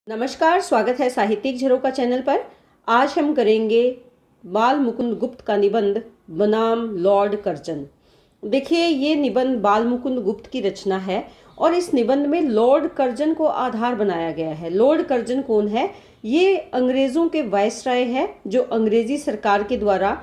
नमस्कार, स्वागत है साहित्यिक झरोखा चैनल पर। आज हम करेंगे बाल मुकुंद गुप्त का निबंध बनाम लॉर्ड कर्जन। देखिए, ये निबंध बाल मुकुंद गुप्त की रचना है और इस निबंध में लॉर्ड कर्जन को आधार बनाया गया है। लॉर्ड कर्जन कौन है? ये अंग्रेज़ों के वायसराय है, जो अंग्रेज़ी सरकार के द्वारा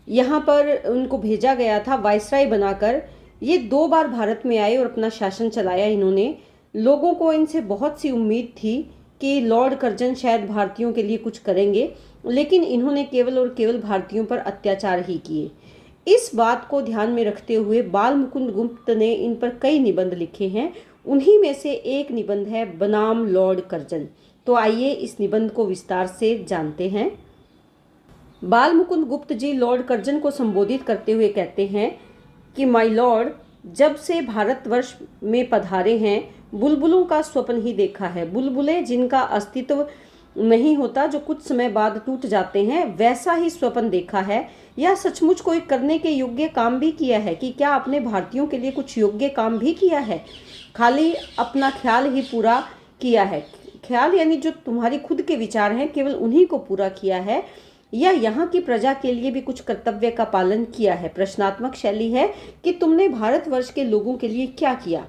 यहाँ पर उनको भेजा गया था वायसराय बनाकर। ये 2 बार भारत में आए और अपना शासन चलाया इन्होंने। लोगों को इनसे बहुत सी उम्मीद थी कि लॉर्ड कर्जन शायद भारतीयों के लिए कुछ करेंगे, लेकिन इन्होंने केवल और केवल भारतीयों पर अत्याचार ही किए। इस बात को ध्यान में रखते हुए बाल मुकुंद गुप्त ने इन पर कई निबंध लिखे हैं। उन्हीं में से एक निबंध है बनाम लॉर्ड कर्जन। तो आइए इस निबंध को विस्तार से जानते हैं। बाल मुकुंद गुप्त जी लॉर्ड कर्जन को संबोधित करते हुए कहते हैं कि माय लॉर्ड, जब से भारतवर्ष में पधारे हैं, बुलबुलों का स्वप्न ही देखा है। बुलबुलें जिनका अस्तित्व नहीं होता, जो कुछ समय बाद टूट जाते हैं, वैसा ही स्वप्न देखा है। या सचमुच कोई करने के योग्य काम भी किया है कि क्या आपने भारतीयों के लिए कुछ योग्य काम भी किया है? खाली अपना ख्याल ही पूरा किया है। ख्याल यानी जो तुम्हारी खुद के विचार हैं, केवल उन्हीं को पूरा किया है, या यहाँ की प्रजा के लिए भी कुछ कर्तव्य का पालन किया है? प्रश्नात्मक शैली है कि तुमने भारतवर्ष के लोगों के लिए क्या किया।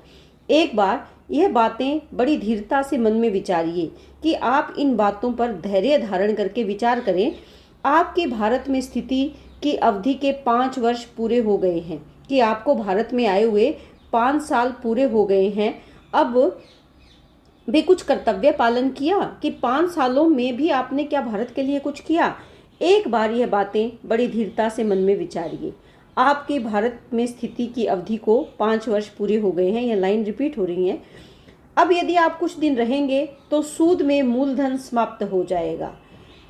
एक बार यह बातें बड़ी धीरता से मन में विचारिए कि आप इन बातों पर धैर्य धारण करके विचार करें। आपके भारत में स्थिति की अवधि के 5 वर्ष पूरे हो गए हैं, कि आपको भारत में आए हुए 5 साल पूरे हो गए हैं। अब भी कुछ कर्तव्य पालन किया कि 5 सालों में भी आपने क्या भारत के लिए कुछ किया? एक बार यह बातें बड़ी धीरता से मन में विचारिए। आपके भारत में स्थिति की अवधि को 5 वर्ष पूरे हो गए हैं। यह लाइन रिपीट हो रही है। अब यदि आप कुछ दिन रहेंगे तो सूद में मूलधन समाप्त हो जाएगा।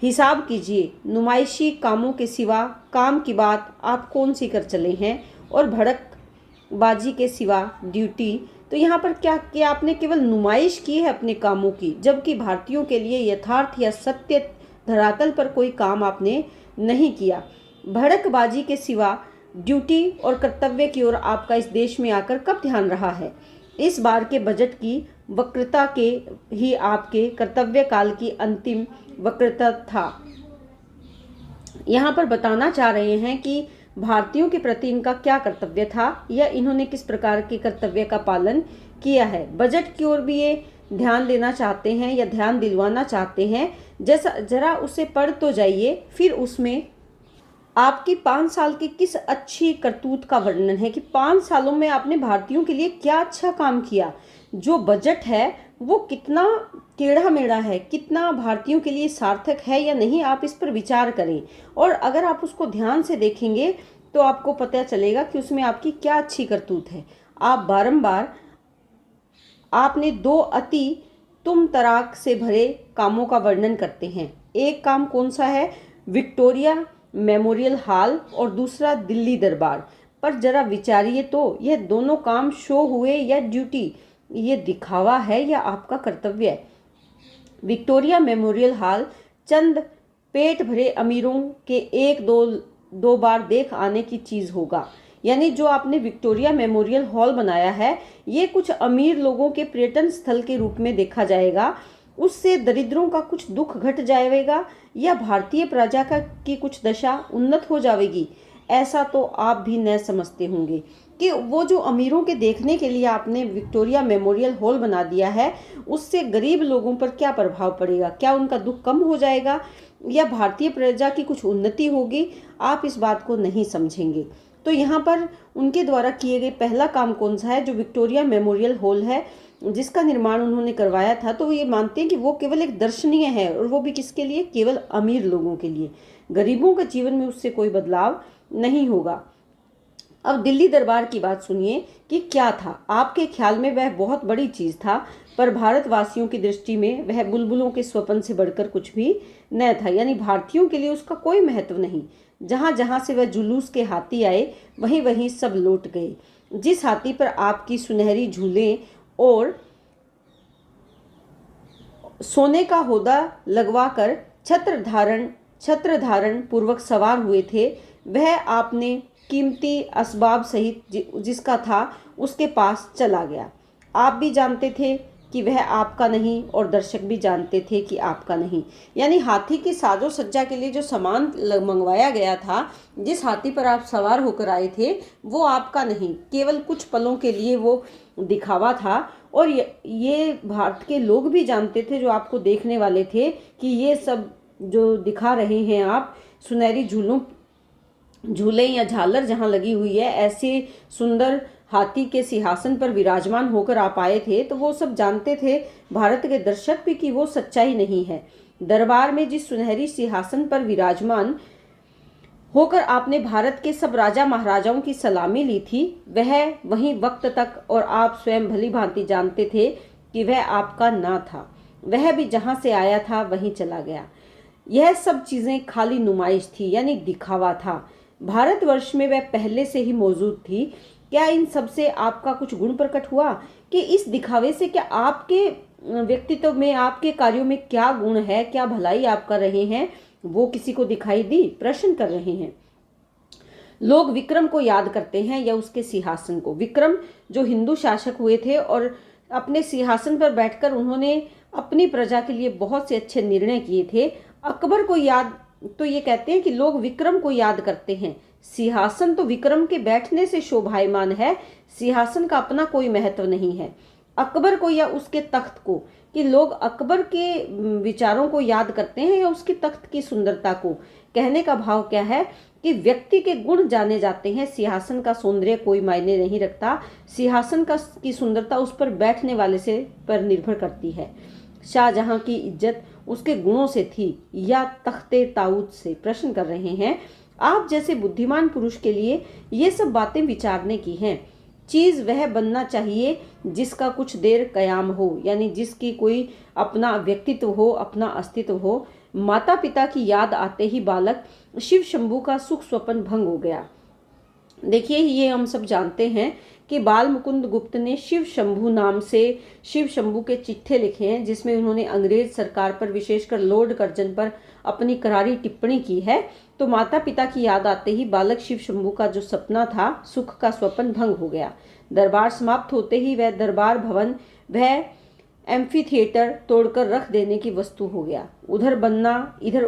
हिसाब कीजिए, नुमाइशी कामों के सिवा काम की बात आप कौन सी कर चले हैं, और भड़कबाजी के सिवा ड्यूटी। तो यहाँ पर क्या किया आपने? केवल नुमाइश की है अपने कामों की, जबकि भारतीयों के लिए यथार्थ या सत्य धरातल पर कोई काम आपने नहीं किया। भड़कबाजी के सिवा ड्यूटी और कर्तव्य की ओर आपका इस देश में आकर कब ध्यान रहा है? इस बार के बजट की वक्रता के ही आपके कर्तव्य काल की अंतिम वक्रता था। यहाँ पर बताना चाह रहे हैं कि भारतीयों के प्रति इनका क्या कर्तव्य था, या इन्होंने किस प्रकार के कर्तव्य का पालन किया है। बजट की ओर भी ये ध्यान देना चाहते हैं या ध्यान दिलवाना चाहते हैं। जरा उसे पढ़ तो जाइए, फिर उसमें आपकी 5 साल की किस अच्छी करतूत का वर्णन है कि 5 सालों में आपने भारतीयों के लिए क्या अच्छा काम किया। जो बजट है वो कितना टेढ़ा मेढ़ा है, कितना भारतीयों के लिए सार्थक है या नहीं, आप इस पर विचार करें। और अगर आप उसको ध्यान से देखेंगे तो आपको पता चलेगा कि उसमें आपकी क्या अच्छी करतूत है। आप बारंबार आपने 2 अति तुम तराक से भरे कामों का वर्णन करते हैं। एक काम कौन सा है? विक्टोरिया मेमोरियल हॉल, और दूसरा दिल्ली दरबार। पर जरा विचारिए तो, यह दोनों काम शो हुए या ड्यूटी? ये दिखावा है या आपका कर्तव्य? विक्टोरिया मेमोरियल हॉल चंद पेट भरे अमीरों के एक दो बार देख आने की चीज होगा। यानी जो आपने विक्टोरिया मेमोरियल हॉल बनाया है, ये कुछ अमीर लोगों के पर्यटन स्थल के रूप में देखा जाएगा। उससे दरिद्रों का कुछ दुख घट जाएगा, या भारतीय प्रजा की कुछ दशा उन्नत हो जाएगी? ऐसा तो आप भी न समझते होंगे कि वो जो अमीरों के देखने के लिए आपने विक्टोरिया मेमोरियल हॉल बना दिया है, उससे गरीब लोगों पर क्या प्रभाव पड़ेगा? क्या उनका दुख कम हो जाएगा, या भारतीय प्रजा की कुछ उन्नति होगी? आप इस बात को नहीं समझेंगे। तो यहाँ पर उनके द्वारा किए गए पहला काम कौन सा है? जो विक्टोरिया मेमोरियल हॉल है, जिसका निर्माण उन्होंने करवाया था, तो ये मानते हैं कि वो केवल एक दर्शनीय है, और वो भी किसके लिए? केवल अमीर लोगों के लिए। गरीबों के जीवन में उससे कोई बदलाव नहीं होगा। अब दिल्ली दरबार की बात सुनिए कि क्या था। आपके ख्याल में वह बहुत बड़ी चीज था, पर भारतवासियों की दृष्टि में वह बुलबुलों के स्वप्न से बढ़कर कुछ भी न था। यानी भारतीयों के लिए उसका कोई महत्व नहीं। जहां जहां से वह जुलूस के हाथी आए, वहीं वहीं सब लौट गए। जिस हाथी पर आपकी सुनहरी झूलें और सोने का होदा लगवाकर छत्र धारण पूर्वक सवार हुए थे, वह आपने कीमती असबाब सहित जिसका था उसके पास चला गया। आप भी जानते थे कि वह आपका नहीं और दर्शक भी जानते थे कि आपका नहीं। यानी हाथी की साजो सज्जा के लिए जो सामान मंगवाया गया था, जिस हाथी पर आप सवार होकर आए थे, वो आपका नहीं, केवल कुछ पलों के लिए वो दिखावा था। और ये भारत के लोग भी जानते थे, जो आपको देखने वाले थे, कि ये सब जो दिखा रहे हैं आप, सुनहरी झूले या झालर जहाँ लगी हुई है, ऐसे सुंदर हाथी के सिंहासन पर विराजमान होकर आप आए थे, तो वो सब जानते थे, भारत के दर्शक भी, कि वो सच्चाई नहीं है। दरबार में जिस सुनहरी सिंहासन पर विराजमान होकर आपने भारत के सब राजा महाराजाओं की सलामी ली थी, वह वहीं वक्त तक, और आप स्वयं भली भांति जानते थे कि वह आपका ना था। वह भी जहां से आया था वहीं चला गया। यह सब चीजें खाली नुमाइश थी, यानी दिखावा था। भारतवर्ष में वह पहले से ही मौजूद थी। क्या इन सब से आपका कुछ गुण प्रकट हुआ, कि इस दिखावे से क्या आपके व्यक्तित्व में, आपके कार्यों में क्या गुण है, क्या भलाई आप कर रहे हैं, वो किसी को दिखाई दी? प्रश्न कर रहे हैं। लोग विक्रम को याद करते हैं या उसके सिंहासन को। विक्रम जो हिंदू शासक हुए थे और अपने सिंहासन पर बैठकर उन्होंने अपनी प्रजा के लिए बहुत से अच्छे निर्णय किए थे। अकबर को याद, तो ये कहते हैं कि लोग विक्रम को याद करते हैं। सिंहासन तो विक्रम के बैठने से शोभायमान है, सिंहासन का अपना कोई महत्व नहीं है। अकबर को या उसके तख्त को, कि लोग अकबर के विचारों को याद करते हैं या उसके तख्त की सुंदरता को। कहने का भाव क्या है कि व्यक्ति के गुण जाने जाते हैं, सिंहासन का सौंदर्य कोई मायने नहीं रखता। सिंहासन की सुंदरता उस पर बैठने वाले से पर निर्भर करती है। शाहजहां की इज्जत उसके गुणों से थी या तख्ते ताऊद से? प्रश्न कर रहे हैं। आप जैसे बुद्धिमान पुरुष के लिए ये सब बातें विचारने की हैं। चीज वह बनना चाहिए जिसका कुछ देर कयाम हो, यानी जिसकी कोई अपना व्यक्तित्व हो, अपना अस्तित्व हो। माता पिता की याद आते ही बालक शिव शंभू का सुख स्वप्न भंग हो गया। देखिए, ये हम सब जानते हैं कि बाल मुकुंद गुप्त ने शिव शंभू नाम से शिव शंभू के चिट्ठे लिखे हैं, जिसमें उन्होंने अंग्रेज सरकार पर, विशेषकर लॉर्ड कर्जन पर अपनी करारी टिप्पणी की है। तो माता पिता की याद आते ही बालक शिव शंभू का जो सपना था, सुख का स्वप्न भंग हो गया। दरबार समाप्त होते ही वह दरबार भवन, वह एम्फी थिएटर तोड़कर रख देने की वस्तु हो गया। उधर बनना, इधर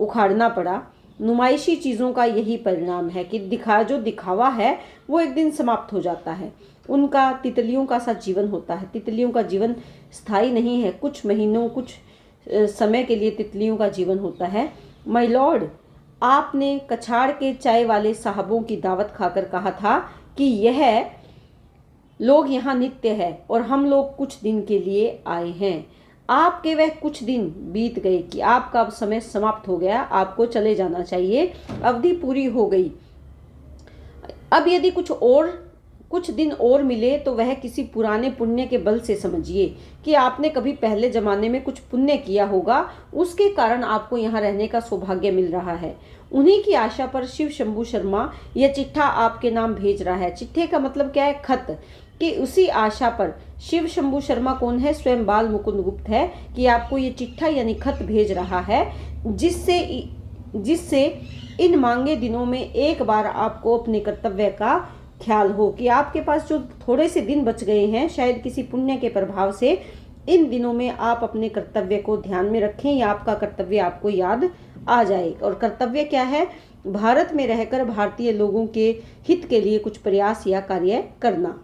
उखाड़ना पड़ा। नुमाइशी चीजों का यही परिणाम है कि जो दिखावा है वो एक दिन समाप्त हो जाता है। उनका तितलियों का सा जीवन होता है। तितलियों का जीवन स्थायी नहीं है, कुछ महीनों, कुछ समय के लिए तितलियों का जीवन होता है। माय लॉर्ड, आपने कछाड़ के चाय वाले साहबों की दावत खाकर कहा था कि यह लोग यहाँ नित्य है और हम लोग कुछ दिन के लिए आए हैं। आपके वह कुछ दिन बीत गए कि आपका अब समय समाप्त हो गया, आपको चले जाना चाहिए, अवधि पूरी हो गई। अब यदि कुछ दिन और मिले तो वह किसी पुराने पुण्य के बल से समझिए कि आपने कभी पहले जमाने में कुछ पुण्य किया होगा, उसके कारण आपको यहाँ रहने का सौभाग्य मिल रहा है। उन्हीं की आशा पर शिव शंभू शर्मा यह चिट्ठा आपके नाम भेज रहा है। चिट्ठे का मतलब क्या है? खत। कि उसी आशा पर शिव शंभू शर्मा कौन है? स्वयं बाल मुकुंद गुप्त है, कि आपको ये चिट्ठा यानी खत भेज रहा है, जिससे इन मांगे दिनों में एक बार आपको अपने कर्तव्य का ख्याल हो, कि आपके पास जो थोड़े से दिन बच गए हैं, शायद किसी पुण्य के प्रभाव से, इन दिनों में आप अपने कर्तव्य को ध्यान में रखें या आपका कर्तव्य आपको याद आ जाए। और कर्तव्य क्या है? भारत में रहकर भारतीय लोगों के हित के लिए कुछ प्रयास या कार्य करना।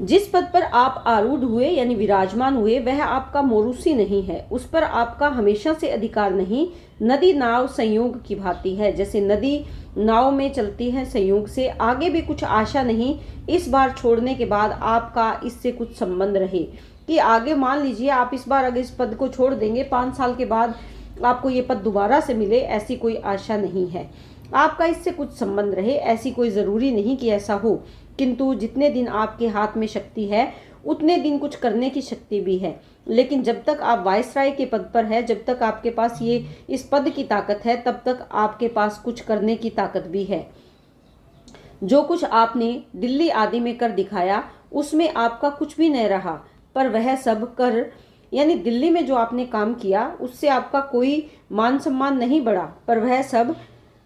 जिस पद पर आप आरूढ़ हुए यानी विराजमान हुए, वह आपका मोरूसी नहीं है, उस पर आपका हमेशा से अधिकार नहीं। नदी नाव संयोग की भांति है, जैसे नदी नाव में चलती है संयोग से। आगे भी कुछ आशा नहीं इस बार छोड़ने के बाद आपका इससे कुछ संबंध रहे, कि आगे मान लीजिए आप इस बार अगर इस पद को छोड़ देंगे, 5 साल के बाद आपको ये पद दोबारा से मिले, ऐसी कोई आशा नहीं है। आपका इससे कुछ संबंध रहे, ऐसी कोई जरूरी नहीं कि ऐसा हो, किंतु जितने दिन आपके हाथ में शक्ति है उतने दिन कुछ करने की शक्ति भी है। लेकिन जब तक आप वायसराय के पद पर है, जब तक आपके पास ये इस पद की ताकत है, तब तक आपके पास कुछ करने की ताकत भी है। जो कुछ आपने दिल्ली आदि में कर दिखाया, उसमें आपका कुछ भी नहीं रहा, पर वह सब कर, यानी दिल्ली में जो आपने काम किया उससे आपका कोई मान सम्मान नहीं बढ़ा, पर वह सब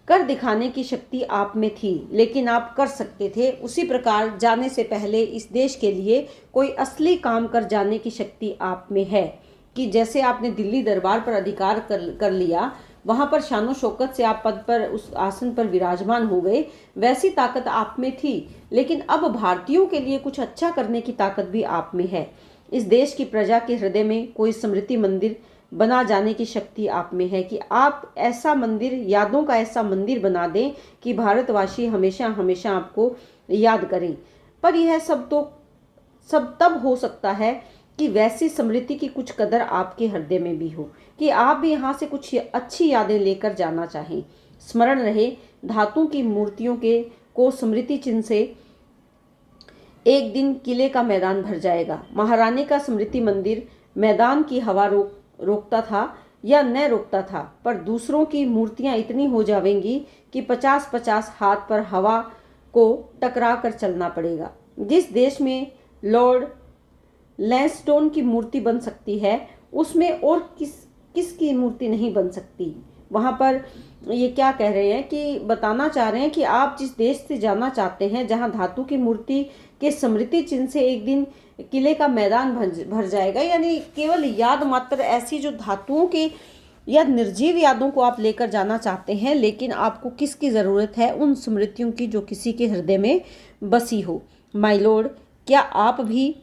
कर दिखाने की शक्ति आप में थी, लेकिन आप कर सकते थे। उसी प्रकार जाने से पहले इस देश के लिए कोई असली काम कर जाने की शक्ति आप में है कि जैसे आपने दिल्ली दरबार पर अधिकार कर लिया, वहां पर शानो शौकत से आप पद पर उस आसन पर विराजमान हो गए, वैसी ताकत आप में थी। लेकिन अब भारतीयों के लिए कुछ अच्छा करने की ताकत भी आप में है। इस देश की प्रजा के हृदय में कोई स्मृति मंदिर बना जाने की शक्ति आप में है कि आप ऐसा मंदिर, यादों का ऐसा मंदिर बना दें कि भारतवासी हमेशा हमेशा आपको याद करें। पर यह सब तब हो सकता है कि वैसी स्मृति की कुछ कदर आपके हृदय में भी हो, कि आप भी यहाँ से कुछ अच्छी यादें लेकर जाना चाहें। स्मरण रहे, धातु की मूर्तियों के को स्मृति चिन्ह से एक दिन किले का मैदान भर जाएगा। महारानी का स्मृति मंदिर मैदान की हवा रोकता था या न रोकता था, पर दूसरों की मूर्तियां इतनी हो जाएंगी कि 50-50 हाथ पर हवा को टकरा कर चलना पड़ेगा। जिस देश में लॉर्ड लैंसडौन की मूर्ति बन सकती है, उसमें और किसकी मूर्ति नहीं बन सकती। वहाँ पर ये क्या कह रहे हैं कि बताना चाह रहे हैं कि आप जिस देश से जाना चाहते हैं, जहाँ धातु की मूर्ति के स्मृति चिन्ह से एक दिन किले का मैदान भर जाएगा, यानी केवल याद मात्र, ऐसी जो धातुओं की या निर्जीव यादों को आप लेकर जाना चाहते हैं, लेकिन आपको किसकी ज़रूरत है? उन स्मृतियों की जो किसी के हृदय में बसी हो। माय लॉर्ड, क्या आप भी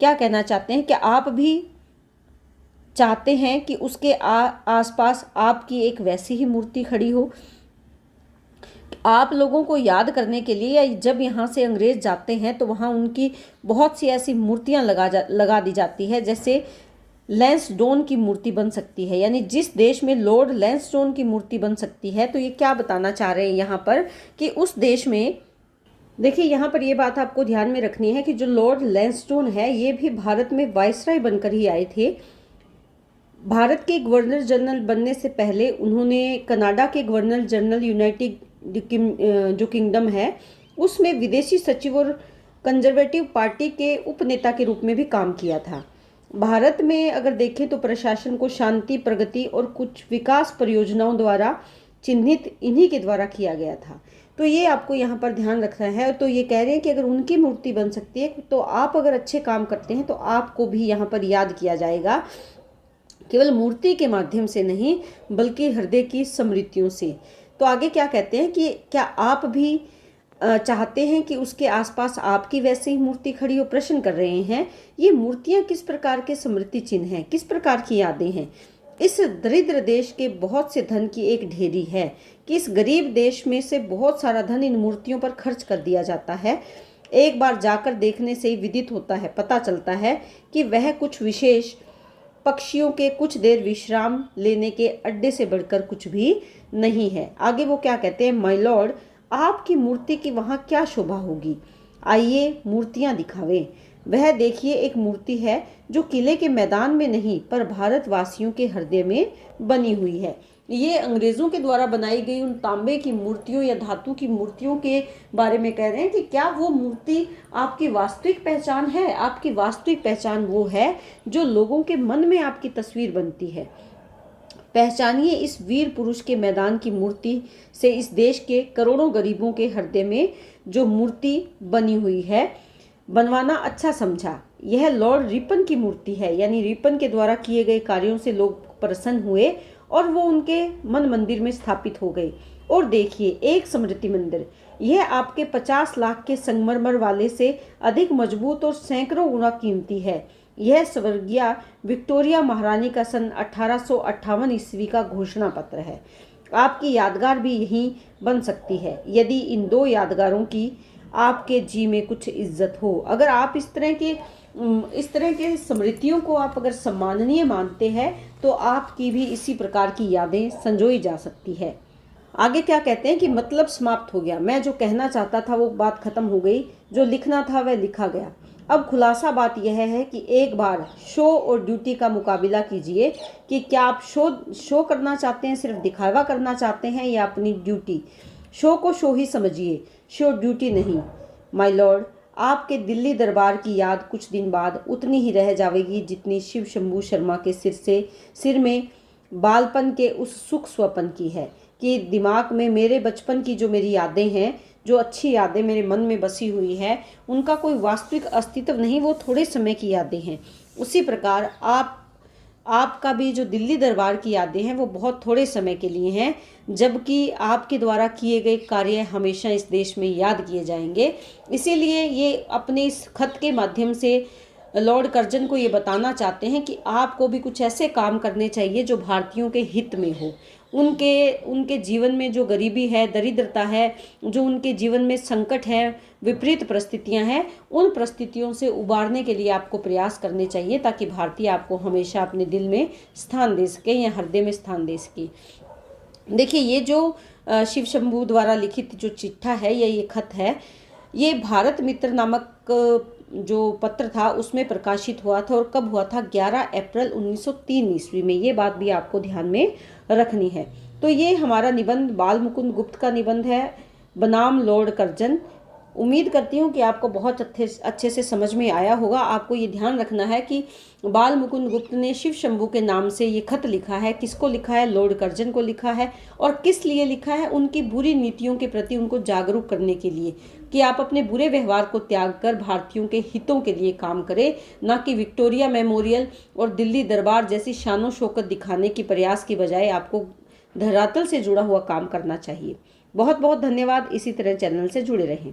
क्या कहना चाहते हैं? क्या आप भी चाहते हैं कि उसके आसपास आपकी एक वैसी ही मूर्ति खड़ी हो? आप लोगों को याद करने के लिए, या जब यहाँ से अंग्रेज जाते हैं तो वहाँ उनकी बहुत सी ऐसी मूर्तियाँ लगा दी जाती है, जैसे लैंसडौन की मूर्ति बन सकती है। यानी जिस देश में लॉर्ड लैंसडौन की मूर्ति बन सकती है, तो ये क्या बताना चाह रहे हैं यहाँ पर कि उस देश में, देखिए यहाँ पर ये बात आपको ध्यान में रखनी है कि जो लॉर्ड लैंसडौन है, ये भी भारत में वायसराय बनकर ही आए थे। भारत के गवर्नर जनरल बनने से पहले उन्होंने कनाडा के गवर्नर जनरल यूनाइटेड जो किंगडम है, उसमें विदेशी सचिव और कंजर्वेटिव पार्टी के उपनेता के रूप में भी काम किया था। भारत में अगर देखें तो प्रशासन को शांति, प्रगति और कुछ विकास परियोजनाओं द्वारा चिन्हित इन्हीं के द्वारा किया गया था। तो ये आपको यहाँ पर ध्यान रखना है। तो ये कह रहे हैं कि अगर उनकी मूर्ति बन सकती है, तो आप अगर अच्छे काम करते हैं तो आपको भी यहाँ पर याद किया जाएगा, केवल मूर्ति के माध्यम से नहीं बल्कि हृदय की स्मृतियों से। तो आगे क्या कहते हैं कि क्या आप भी चाहते हैं कि उसके आसपास आपकी वैसे ही मूर्ति खड़ी हो? प्रश्न कर रहे हैं। ये मूर्तियां किस प्रकार के स्मृति चिन्ह हैं, किस प्रकार की यादें हैं? इस दरिद्र देश के बहुत से धन की एक ढेरी है कि इस गरीब देश में से बहुत सारा धन इन मूर्तियों पर खर्च कर दिया जाता है। एक बार जाकर देखने से ही विदित होता है, पता चलता है कि वह कुछ विशेष पक्षियों के कुछ देर विश्राम लेने के अड्डे से बढ़कर कुछ भी नहीं है। आगे वो क्या कहते हैं? माय लॉर्ड, आपकी मूर्ति की वहाँ क्या शोभा होगी? आइए मूर्तियाँ दिखावें। वह देखिए, एक मूर्ति है जो किले के मैदान में नहीं पर भारतवासियों के हृदय में बनी हुई है। ये अंग्रेजों के द्वारा बनाई गई उन तांबे की मूर्तियों या धातु की मूर्तियों के बारे में कह रहे हैं कि क्या वो मूर्ति आपकी वास्तविक पहचान है? आपकी वास्तविक पहचान वो है जो लोगों के मन में आपकी तस्वीर बनती है। पहचानिए इस वीर पुरुष के मैदान की मूर्ति से इस देश के करोड़ों गरीबों के हृदय में जो मूर्ति बनी हुई है, बनवाना अच्छा समझा। यह लॉर्ड रिपन की मूर्ति है, यानी रिपन के द्वारा किए गए कार्यों से लोग प्रसन्न हुए और वो उनके मन मंदिर में स्थापित हो गए। और देखिए, एक स्मृति मंदिर, यह आपके 50 लाख के संगमरमर वाले से अधिक मजबूत और सैकड़ों गुना कीमती है। यह स्वर्गीय विक्टोरिया महारानी का सन 1858 ईस्वी का घोषणा पत्र है। आपकी यादगार भी यहीं बन सकती है, यदि इन दो यादगारों की आपके जी में कुछ इज्जत हो। अगर आप इस तरह के स्मृतियों को आप अगर सम्माननीय मानते हैं, तो आपकी भी इसी प्रकार की यादें संजोई जा सकती है। आगे क्या कहते हैं कि मतलब समाप्त हो गया। मैं जो कहना चाहता था वो बात खत्म हो गई, जो लिखना था वह लिखा गया। अब खुलासा बात यह है कि एक बार शो और ड्यूटी का मुकाबला कीजिए कि क्या आप शो करना चाहते हैं, सिर्फ दिखावा करना चाहते हैं, या अपनी ड्यूटी। शो को शो ही समझिए, शो ड्यूटी नहीं। माय लॉर्ड, आपके दिल्ली दरबार की याद कुछ दिन बाद उतनी ही रह जाएगी जितनी शिव शंभू शर्मा के सिर में बालपन के उस सुख स्वपन की है। कि दिमाग में मेरे बचपन की जो मेरी यादें हैं, जो अच्छी यादें मेरे मन में बसी हुई है, उनका कोई वास्तविक अस्तित्व नहीं, वो थोड़े समय की यादें हैं। उसी प्रकार आपका भी जो दिल्ली दरबार की यादें हैं वो बहुत थोड़े समय के लिए हैं, जबकि आपके द्वारा किए गए कार्य हमेशा इस देश में याद किए जाएंगे। इसीलिए ये अपने इस खत के माध्यम से लॉर्ड कर्जन को ये बताना चाहते हैं कि आपको भी कुछ ऐसे काम करने चाहिए जो भारतीयों के हित में हो। उनके उनके जीवन में जो गरीबी है, दरिद्रता है, जो उनके जीवन में संकट है, विपरीत परिस्थितियां हैं, उन परिस्थितियों से उबारने के लिए आपको प्रयास करने चाहिए, ताकि भारतीय आपको हमेशा अपने दिल में स्थान दे सके या हृदय में स्थान दे सके। देखिए, ये जो शिव शंभू द्वारा लिखित जो चिट्ठा है या ये खत है, ये भारत मित्र नामक जो पत्र था उसमें प्रकाशित हुआ था। और कब हुआ था? 11 अप्रैल 1903 ईस्वी में। ये बात भी आपको ध्यान में रखनी है। तो ये हमारा निबंध बाल मुकुंद गुप्त का निबंध है बनाम लॉर्ड कर्जन। उम्मीद करती हूँ कि आपको बहुत अच्छे से समझ में आया होगा। आपको ये ध्यान रखना है कि बाल मुकुंद गुप्त ने शिव शंभू के नाम से ये खत लिखा है। किसको लिखा है? लॉर्ड कर्जन को लिखा है। और किस लिए लिखा है? उनकी बुरी नीतियों के प्रति उनको जागरूक करने के लिए, कि आप अपने बुरे व्यवहार को त्याग कर भारतीयों के हितों के लिए काम करें, ना कि विक्टोरिया मेमोरियल और दिल्ली दरबार जैसी शानो शौकत दिखाने की प्रयास की बजाय आपको धरातल से जुड़ा हुआ काम करना चाहिए। बहुत बहुत धन्यवाद। इसी तरह चैनल से जुड़े रहें।